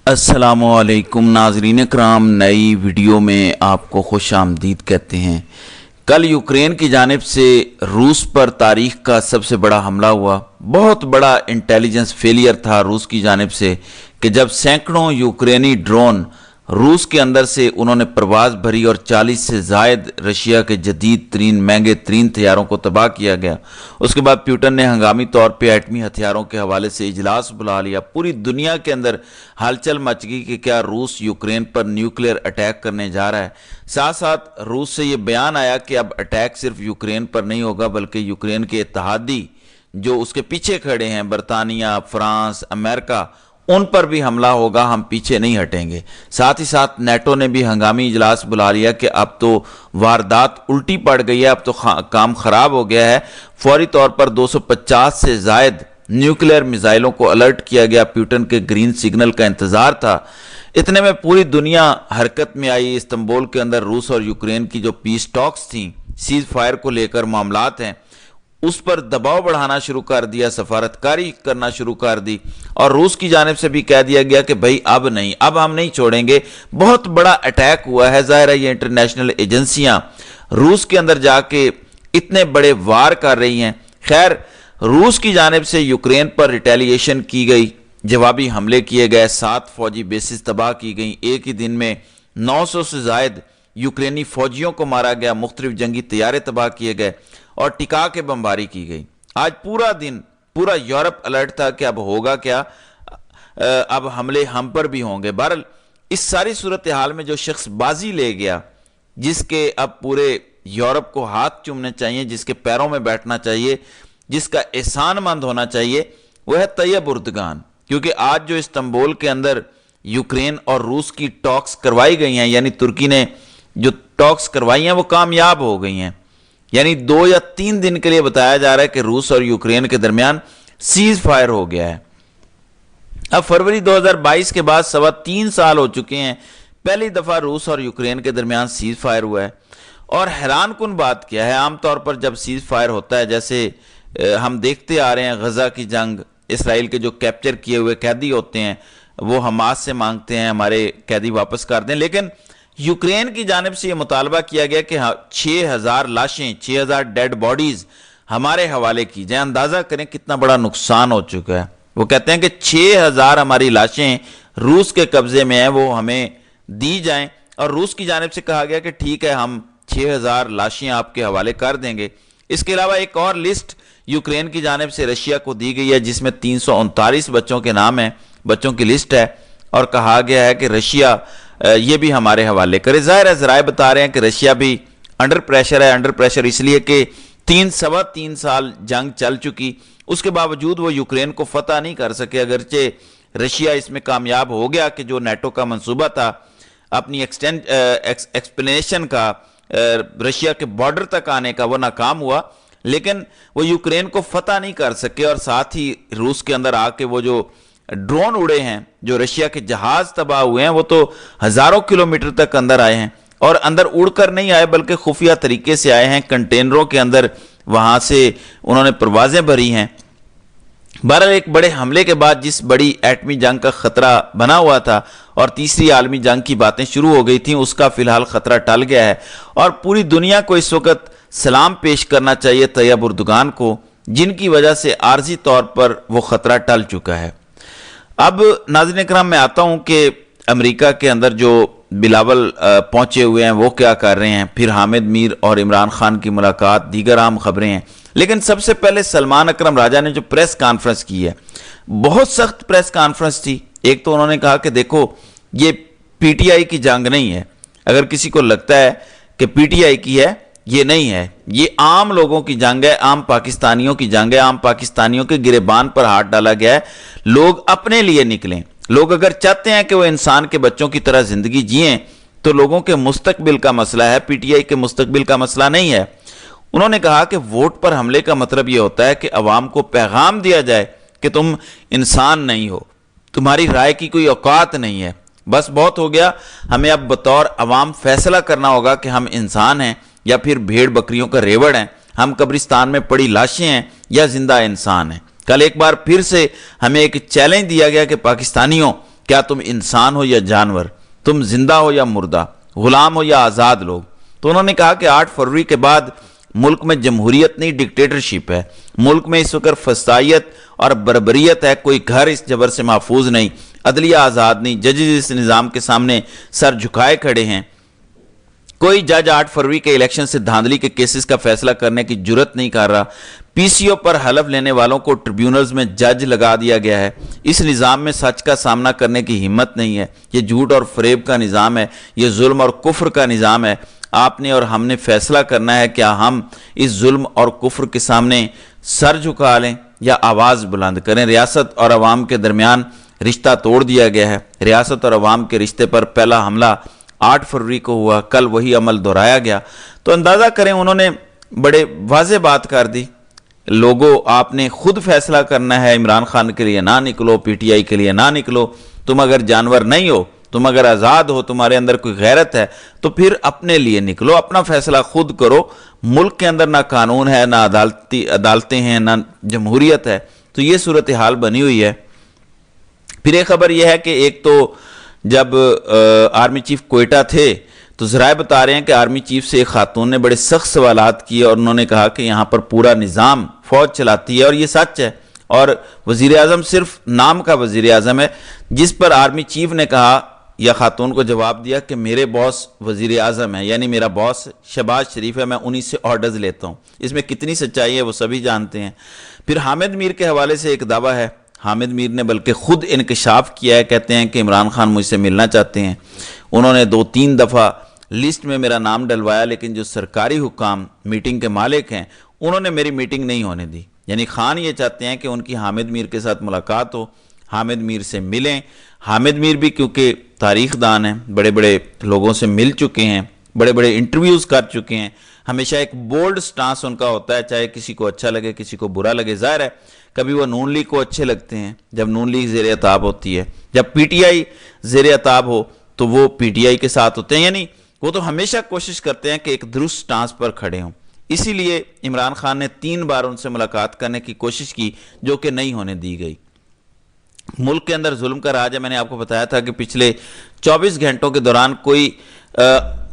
अस्सलामु अलैकुम नाजरीन कराम, नई वीडियो में आपको खुश आमदीद कहते हैं। कल यूक्रेन की जानिब से रूस पर तारीख का सबसे बड़ा हमला हुआ। बहुत बड़ा इंटेलिजेंस फेलियर था रूस की जानिब से कि जब सैकड़ों यूक्रेनी ड्रोन रूस के अंदर से उन्होंने प्रवास भरी और 40 से ज़ायद रशिया के जदीद तरीन महंगे तरीन तैयारों को तबाह किया गया। उसके बाद प्यूटन ने हंगामी तौर पर एटमी हथियारों के हवाले से इजलास बुला लिया। पूरी दुनिया के अंदर हलचल मच गई कि क्या रूस यूक्रेन पर न्यूक्लियर अटैक करने जा रहा है। साथ साथ रूस से ये बयान आया कि अब अटैक सिर्फ यूक्रेन पर नहीं होगा बल्कि यूक्रेन के इत्तेहादी जो उसके पीछे खड़े हैं, बरतानिया, फ्रांस, अमेरिका, उन पर भी हमला होगा, हम पीछे नहीं हटेंगे। साथ ही साथ नेटो ने भी हंगामी इजलास बुला लिया कि अब तो वारदात उल्टी पड़ गई है, अब तो काम खराब हो गया है। फौरी तौर पर 250 से ज़ायद न्यूक्लियर मिसाइलों को अलर्ट किया गया। प्यूटन के ग्रीन सिग्नल का इंतजार था। इतने में पूरी दुनिया हरकत में आई। इस्तांबुल के अंदर रूस और यूक्रेन की जो पीस टॉक्स थी, सीज फायर को लेकर मामलात हैं, उस पर दबाव बढ़ाना शुरू कर दिया, सफारतकारी करना शुरू कर दी और रूस की जानिब से भी कह दिया गया कि भाई अब नहीं, अब हम नहीं छोड़ेंगे। बहुत बड़ा अटैक हुआ है। जाहिर है ये इंटरनेशनल एजेंसियां रूस के अंदर जाके इतने बड़े वार कर रही हैं। खैर, रूस की जानिब से यूक्रेन पर रिटेलिएशन की गई, जवाबी हमले किए गए, 7 फौजी बेसिस तबाह की गई। एक ही दिन में 900 से ज़ायद यूक्रेनी फौजियों को मारा गया, मुख्तलिफ जंगी तैयारे तबाह किए गए और टिका के बमबारी की गई। आज पूरा दिन पूरा यूरोप अलर्ट था कि अब होगा क्या, अब हमले हम पर भी होंगे। बहरहाल इस सारी सूरत हाल में जो शख्स बाजी ले गया, जिसके अब पूरे यूरोप को हाथ चूमने चाहिए, जिसके पैरों में बैठना चाहिए, जिसका एहसानमंद होना चाहिए, वह है तैयब उर्दगान। क्योंकि आज जो इस्तांबुल के अंदर यूक्रेन और रूस की टॉक्स करवाई गई हैं, यानी तुर्की ने जो टॉक्स करवाई हैं वो कामयाब हो गई हैं। यानी 2 या 3 दिन के लिए बताया जा रहा है कि रूस और यूक्रेन के दरमियान सीज फायर हो गया है। अब फरवरी 2022 के बाद 3.25 साल हो चुके हैं, पहली दफा रूस और यूक्रेन के दरमियान सीज फायर हुआ है। और हैरान कुन बात क्या है, आमतौर पर जब सीज फायर होता है, जैसे हम देखते आ रहे हैं गजा की जंग, इसराइल के जो कैप्चर किए हुए कैदी होते हैं वो हमास से मांगते हैं हमारे कैदी वापस कर दें, लेकिन यूक्रेन की जानिब से यह मुतालबा किया गया कि 6000 लाशें, 6000 डेड बॉडीज हमारे हवाले की जाए। अंदाजा करें कितना बड़ा नुकसान हो चुका है। वो कहते हैं कि 6000 हमारी लाशें रूस के कब्जे में हैं, वो हमें दी जाएं। और रूस की जानिब से कहा गया कि ठीक है, हम 6000 लाशें आपके हवाले कर देंगे। इसके अलावा एक और लिस्ट यूक्रेन की जानिब से रशिया को दी गई है जिसमें 339 बच्चों के नाम हैं, बच्चों की लिस्ट है, और कहा गया है कि रशिया ये भी हमारे हवाले करे। जाहिर है ज़राए बता रहे हैं कि रशिया भी अंडर प्रेशर है। अंडर प्रेशर इसलिए कि 3 साल जंग चल चुकी, उसके बावजूद वो यूक्रेन को फतह नहीं कर सके। अगरचे रशिया इसमें कामयाब हो गया कि जो नेटो का मंसूबा था अपनी एक्सप्लेनेशन का रशिया के बॉर्डर तक आने का, वो नाकाम हुआ, लेकिन वो यूक्रेन को फतह नहीं कर सके। और साथ ही रूस के अंदर आके वो जो ड्रोन उड़े हैं, जो रशिया के जहाज तबाह हुए हैं, वो तो हजारों किलोमीटर तक अंदर आए हैं और अंदर उड़कर नहीं आए बल्कि खुफिया तरीके से आए हैं, कंटेनरों के अंदर, वहां से उन्होंने परवाजें भरी हैं। बहरहाल एक बड़े हमले के बाद जिस बड़ी एटमी जंग का खतरा बना हुआ था और तीसरी आलमी जंग की बातें शुरू हो गई थी, उसका फिलहाल खतरा टल गया है। और पूरी दुनिया को इस वक्त सलाम पेश करना चाहिए तैयब उर्दगान को, जिनकी वजह से आर्जी तौर पर वो खतरा टल चुका है। अब नाज़रीन इकराम, मैं आता हूं कि अमेरिका के अंदर जो बिलावल पहुंचे हुए हैं वो क्या कर रहे हैं, फिर हामिद मीर और इमरान खान की मुलाकात, दीगर अहम खबरें हैं। लेकिन सबसे पहले सलमान अकरम राजा ने जो प्रेस कॉन्फ्रेंस की है, बहुत सख्त प्रेस कॉन्फ्रेंस थी। एक तो उन्होंने कहा कि देखो ये पीटीआई की जंग नहीं है, अगर किसी को लगता है कि पीटीआई की है, ये नहीं है, ये आम लोगों की जंग है, आम पाकिस्तानियों की जंग है, आम पाकिस्तानियों के गिरेबान पर हाथ डाला गया है। लोग अपने लिए निकलें, लोग अगर चाहते हैं कि वो इंसान के बच्चों की तरह जिंदगी जिएं तो लोगों के मुस्तकबिल का मसला है, पीटीआई के मुस्तकबिल का मसला नहीं है। उन्होंने कहा कि वोट पर हमले का मतलब यह होता है कि अवाम को पैगाम दिया जाए कि तुम इंसान नहीं हो, तुम्हारी राय की कोई औकात नहीं है, बस बहुत हो गया, हमें अब बतौर अवाम फैसला करना होगा कि हम इंसान हैं या फिर भेड़ बकरियों का रेवड़ हैं, हम कब्रिस्तान में पड़ी लाशें हैं या जिंदा इंसान हैं। कल एक बार फिर से हमें एक चैलेंज दिया गया कि पाकिस्तानियों کیا تم انسان ہو یا جانور، تم زندہ ہو یا مردہ، غلام ہو یا آزاد لوگ؟ تو انہوں نے کہا کہ 8 فروری کے بعد ملک میں جمہوریت نہیں، ڈکٹیٹرشپ ہے، ملک میں اس وقت فسادیت اور بربریت ہے، کوئی گھر اس جبر سے محفوظ نہیں، عدلیہ آزاد نہیں، ججز اس نظام کے سامنے سر جھکائے کھڑے ہیں، کوئی جج 8 فروری کے الیکشن سے دھاندلی کے کیسز کا فیصلہ کرنے کی جرت نہیں کر رہا، پی سی او پر حلف لینے والوں کو ٹریبیونلز میں جج لگا دیا گیا ہے، اس نظام میں سچ کا سامنا کرنے کی ہمت نہیں ہے، یہ جھوٹ اور فریب کا نظام ہے، یہ ظلم اور کفر کا نظام ہے۔ آپ نے اور ہم نے فیصلہ کرنا ہے کیا ہم اس ظلم اور کفر کے سامنے سر جھکا لیں یا آواز بلند کریں۔ ریاست اور عوام کے درمیان رشتہ توڑ دیا گیا ہے، ریاست اور عوام کے رشتے پر پہلا حملہ 8 فروری کو ہوا، کل وہی عمل دہرایا گیا۔ تو اندازہ کریں انہوں نے بڑے واضح بات کر دی، لوگوں آپ نے خود فیصلہ کرنا ہے، عمران خان کے لیے نہ نکلو، پی ٹی آئی کے لیے نہ نکلو، تم اگر جانور نہیں ہو، تم اگر آزاد ہو، تمہارے اندر کوئی غیرت ہے تو پھر اپنے لیے نکلو، اپنا فیصلہ خود کرو۔ ملک کے اندر نہ قانون ہے، نہ عدالتیں ہیں، نہ جمہوریت ہے، تو یہ صورتحال بنی ہوئی ہے۔ پھر ایک خبر یہ ہے کہ ایک تو جب آرمی چیف کوئٹہ تھے تو ذرائع بتا رہے ہیں کہ آرمی چیف سے ایک خاتون نے بڑے سخت سوالات کیے اور انہوں نے کہا کہ یہاں پر پورا نظام فوج چلاتی ہے، اور یہ سچ ہے، اور وزیر اعظم صرف نام کا وزیر اعظم ہے، جس پر آرمی چیف نے کہا یا خاتون کو جواب دیا کہ میرے باس وزیر اعظم ہے، یعنی میرا باس شہباز شریف ہے، میں انہی سے آرڈرز لیتا ہوں۔ اس میں کتنی سچائی ہے وہ سبھی جانتے ہیں۔ پھر حامد میر کے حوالے سے ایک دعویٰ ہے، حامد میر نے بلکہ خود انکشاف کیا ہے، کہتے ہیں کہ عمران خان مجھ سے ملنا چاہتے ہیں، انہوں نے 2-3 دفعہ لسٹ میں میرا نام ڈلوایا، لیکن جو سرکاری حکام میٹنگ کے مالک ہیں انہوں نے میری میٹنگ نہیں ہونے دی۔ یعنی خان یہ چاہتے ہیں کہ ان کی حامد میر کے ساتھ ملاقات ہو، حامد میر سے ملیں۔ حامد میر بھی کیونکہ تاریخ دان ہیں، بڑے بڑے لوگوں سے مل چکے ہیں، بڑے بڑے انٹرویوز کر چکے ہیں، ہمیشہ ایک بولڈ سٹانس ان کا ہوتا ہے، چاہے کسی کو اچھا لگے کسی کو برا لگے۔ ظاہر ہے کبھی وہ نون لیگ کو اچھے لگتے ہیں جب نون لیگ زیر عتاب ہوتی ہے، جب پی ٹی آئی زیر عتاب ہو تو وہ پی ٹی آئی کے ساتھ ہوتے ہیں، یعنی وہ تو ہمیشہ کوشش کرتے ہیں کہ ایک درست سٹانس پر کھڑے ہوں۔ اسی لیے عمران خان نے 3 بار ان سے ملاقات کرنے کی کوشش کی جو کہ نہیں ہونے دی گئی۔ ملک کے اندر ظلم کا راج ہے، میں نے آپ کو بتایا تھا کہ پچھلے 24 گھنٹوں کے دوران کوئی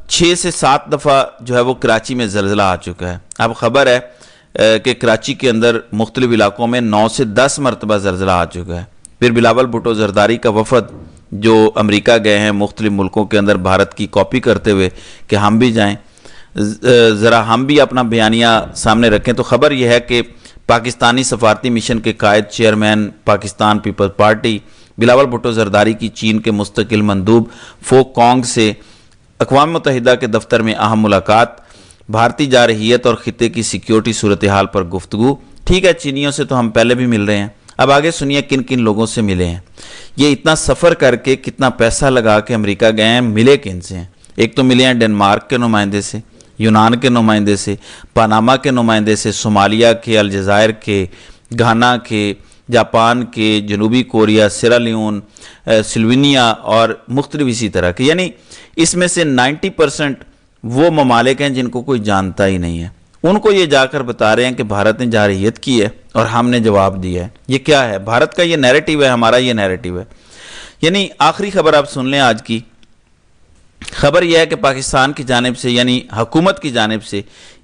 6 سے 7 دفعہ جو ہے وہ کراچی میں زلزلہ آ چکا ہے۔ اب خبر ہے کہ کراچی کے اندر مختلف علاقوں میں 9 سے 10 مرتبہ زلزلہ آ چکا ہے۔ پھر بلاول بھٹو زرداری کا وفد جو امریکہ گئے ہیں مختلف ملکوں کے اندر بھارت کی کاپی کرتے ہوئے کہ ہم بھی جائیں، ذرا ہم بھی اپنا بیانیہ سامنے رکھیں، تو خبر یہ ہے کہ پاکستانی سفارتی مشن کے قائد چیئرمین پاکستان پیپلز پارٹی بلاول بھٹو زرداری کی چین کے مستقل مندوب فوک کانگ سے اقوام متحدہ کے دفتر میں اہم ملاقات، بھارتی جارحیت اور خطے کی سیکیورٹی صورتحال پر گفتگو۔ ٹھیک ہے، چینیوں سے تو ہم پہلے بھی مل رہے ہیں، اب آگے سنیے کن کن لوگوں سے ملے ہیں۔ یہ اتنا سفر کر کے کتنا پیسہ لگا کے امریکہ گئے ہیں، ملے کن سے ہیں؟ ایک تو ملے ہیں ڈنمارک کے نمائندے سے، یونان کے نمائندے سے، پاناما کے نمائندے سے، صومالیہ کے، الجزائر کے، گھانا کے، جاپان کے، جنوبی کوریا، سیرا لیون، سلوینیا اور مختلف اسی طرح کے، یعنی اس میں سے 90% وہ ممالک ہیں جن کو کوئی جانتا ہی نہیں ہے۔ ان کو یہ جا کر بتا رہے ہیں کہ بھارت نے جارحیت کی ہے اور ہم نے جواب دیا ہے۔ یہ کیا ہے؟ بھارت کا یہ نیریٹو ہے، ہمارا یہ نیریٹو ہے۔ یعنی آخری خبر آپ سن لیں آج کی خبر یہ ہے کہ پاکستان کی جانب سے یعنی حکومت کی جانب سے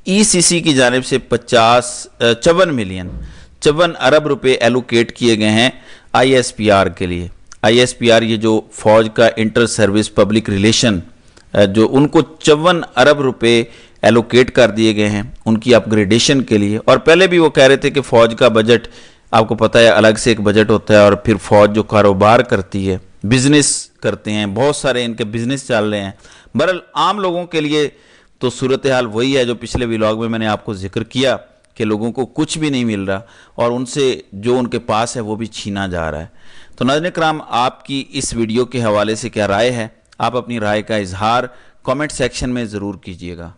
ای سی سی کی جانب سے 54 ارب روپے ایلوکیٹ کیے گئے ہیں آئی ایس پی آر کے لیے۔ آئی ایس پی آر یہ جو فوج کا انٹر سروس پبلک ریلیشن، جو ان کو 54 ارب روپے ایلوکیٹ کر دیے گئے ہیں ان کی اپ گریڈیشن کے لیے۔ اور پہلے بھی وہ کہہ رہے تھے کہ فوج کا بجٹ آپ کو پتہ ہے الگ سے ایک بجٹ ہوتا ہے، اور پھر فوج جو کاروبار کرتی ہے، بزنس کرتے ہیں، بہت سارے ان کے بزنس چل رہے ہیں۔ بہرحال عام لوگوں کے لیے تو صورتحال وہی ہے جو پچھلے ولاگ میں نے آپ کو ذکر کیا کہ لوگوں کو کچھ بھی نہیں مل رہا اور ان سے جو ان کے پاس ہے وہ بھی چھینا جا رہا ہے۔ تو ناظرین کرام، آپ کی اس ویڈیو کے حوالے سے کیا رائے ہے؟ آپ اپنی رائے کا اظہار کامنٹ سیکشن میں ضرور کیجیے گا۔